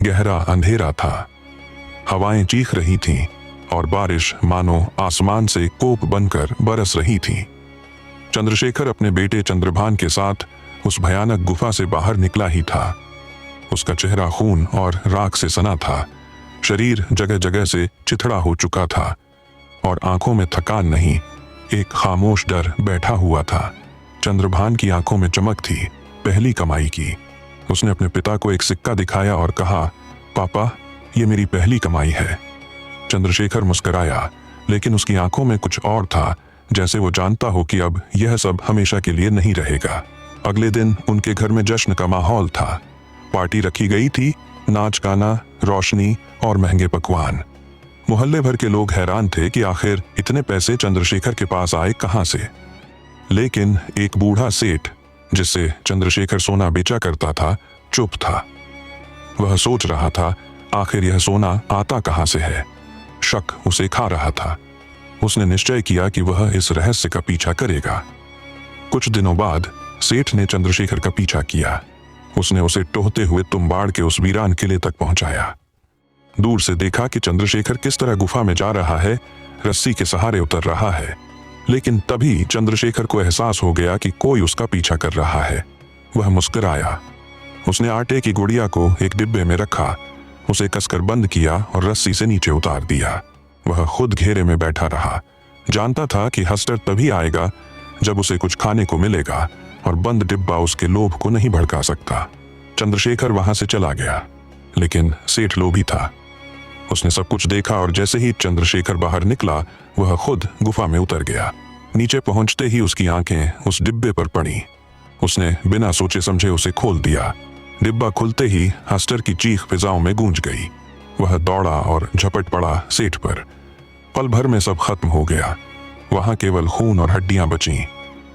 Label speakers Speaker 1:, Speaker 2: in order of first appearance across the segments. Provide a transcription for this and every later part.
Speaker 1: गहरा अंधेरा था। हवाएं चीख रही थीं और बारिश मानो आसमान से कोप बनकर बरस रही थी। चंद्रशेखर अपने बेटे चंद्रभान के साथ उस भयानक गुफा से बाहर निकला ही था। उसका चेहरा खून और राख से सना था, शरीर जगह जगह से चिथड़ा हो चुका था और आंखों में थकान नहीं, एक खामोश डर बैठा हुआ था। चंद्रभान की आंखों में चमक थी, पहली कमाई की। उसने अपने पिता को एक सिक्का दिखाया और कहा, पापा, ये मेरी पहली कमाई है। चंद्रशेखर मुस्कुराया, लेकिन उसकी आंखों में कुछ और था, जैसे वो जानता हो कि अब यह सब हमेशा के लिए नहीं रहेगा। अगले दिन उनके घर में जश्न का माहौल था। पार्टी रखी गई थी, नाच गाना, रोशनी और महंगे पकवान। मोहल्ले भर के लोग हैरान थे कि आखिर इतने पैसे चंद्रशेखर के पास आए कहां से। लेकिन एक बूढ़ा सेठ, जिससे चंद्रशेखर सोना बेचा करता था, चुप था। वह सोच रहा था, आखिर यह सोना आता कहां से है। शक उसे खा रहा था। उसने निश्चय किया कि वह इस रहस्य का पीछा करेगा। कुछ दिनों बाद सेठ ने चंद्रशेखर का पीछा किया। उसने उसे टोहते हुए तुम्बाड़ के उस वीरान किले तक पहुंचाया। दूर से देखा कि चंद्रशेखर किस तरह गुफा में जा रहा है, रस्सी के सहारे उतर रहा है। लेकिन तभी चंद्रशेखर को एहसास हो गया कि कोई उसका पीछा कर रहा है। वह मुस्कुराया। उसने आटे की गुड़िया को एक डिब्बे में रखा, उसे कसकर बंद किया और रस्सी से नीचे उतार दिया। वह खुद घेरे में बैठा रहा। जानता था कि हस्टर तभी आएगा जब उसे कुछ खाने को मिलेगा और बंद डिब्बा उसके लोभ को नहीं भड़का सकता। चंद्रशेखर वहां से चला गया, लेकिन सेठ लोभी था। उसने सब कुछ देखा और जैसे ही चंद्रशेखर बाहर निकला, वह खुद गुफा में उतर गया। नीचे पहुंचते ही उसकी आंखें उस डिब्बे पर पड़ी। उसने बिना सोचे समझे उसे खोल दिया। डिब्बा खुलते ही हस्टर की चीख फिजाओं में गूंज गई। वह दौड़ा और झपट पड़ा सेठ पर। पल भर में सब खत्म हो गया। वहां केवल खून और हड्डियां बचीं।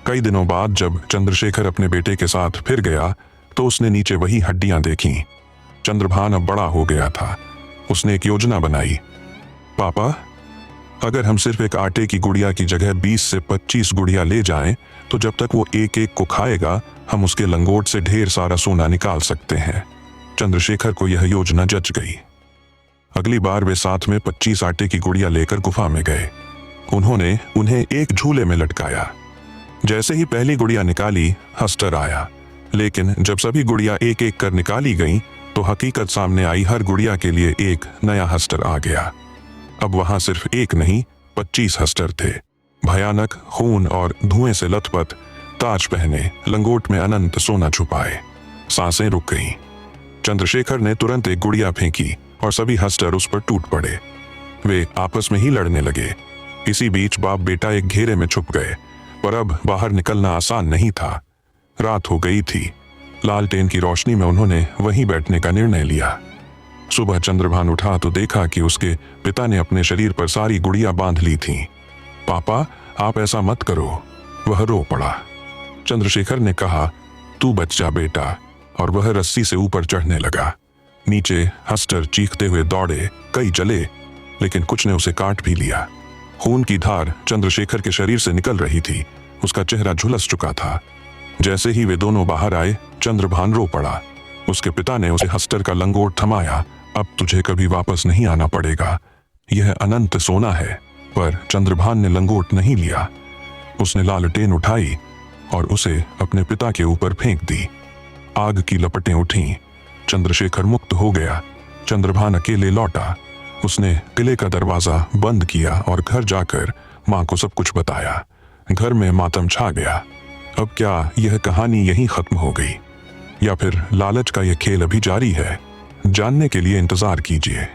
Speaker 1: कई दिनों बाद जब चंद्रशेखर अपने बेटे के साथ फिर गया, तो उसने नीचे वही हड्डियां देखीं। चंद्रभान अब बड़ा हो गया था। उसने एक योजना बनाई। पापा, अगर हम सिर्फ एक आटे की गुड़िया की जगह 20 से 25 गुड़िया ले जाएं, तो जब तक वो एक एक को खाएगा, हम उसके लंगोट से ढेर सारा सोना निकाल सकते हैं। चंद्रशेखर को यह योजना जच गई। अगली बार वे साथ में 25 आटे की गुड़िया लेकर गुफा में गए। उन्होंने उन्हें एक झूले में लटकाया। जैसे ही पहली गुड़िया निकाली, हस्टर आया। लेकिन जब सभी गुड़िया एक एक कर निकाली गईं, तो हकीकत सामने आई। हर गुड़िया के लिए एक नया हस्टर आ गया। अब वहां सिर्फ एक नहीं, 25 हस्टर थे। भयानक, खून और धुएं से लथपथ, ताज पहने, लंगोट में अनंत सोना छुपाए। सांसें रुक गईं। चंद्रशेखर ने तुरंत एक गुड़िया फेंकी और सभी हस्टर उस पर टूट पड़े। वे आपस में ही लड़ने लगे। इसी बीच बाप बेटा एक घेरे में छुप गए, पर अब बाहर निकलना आसान नहीं था। रात हो गई थी। लालटेन की रोशनी में उन्होंने वहीं बैठने का निर्णय लिया। सुबह चंद्रभान उठा तो देखा कि उसके पिता ने अपने शरीर पर सारी गुड़िया बांध ली थीं। पापा, आप ऐसा मत करो। वह रो पड़ा। चंद्रशेखर ने कहा, तू बच जा बेटा, और वह रस्सी से ऊपर चढ़ने लगा। नीचे हस्टर चीखते हुए दौड़े। कई जले, लेकिन कुछ ने उसे काट भी लिया। खून की धार चंद्रशेखर के शरीर से निकल रही थी। उसका चेहरा झुलस चुका था। जैसे ही वे दोनों बाहर आए, चंद्रभान रो पड़ा। उसके पिता ने उसे हस्टर का लंगोट थमाया। अब तुझे कभी वापस नहीं आना पड़ेगा, यह अनंत सोना है। पर चंद्रभान ने लंगोट नहीं लिया। उसने लालटेन उठाई और उसे अपने पिता के ऊपर फेंक दी। आग की लपटें उठीं। चंद्रशेखर मुक्त हो गया। चंद्रभान अकेले लौटा। उसने किले का दरवाजा बंद किया और घर जाकर मां को सब कुछ बताया। घर में मातम छा गया। अब क्या यह कहानी यहीं खत्म हो गई, या फिर लालच का यह खेल अभी जारी है? जानने के लिए इंतजार कीजिए।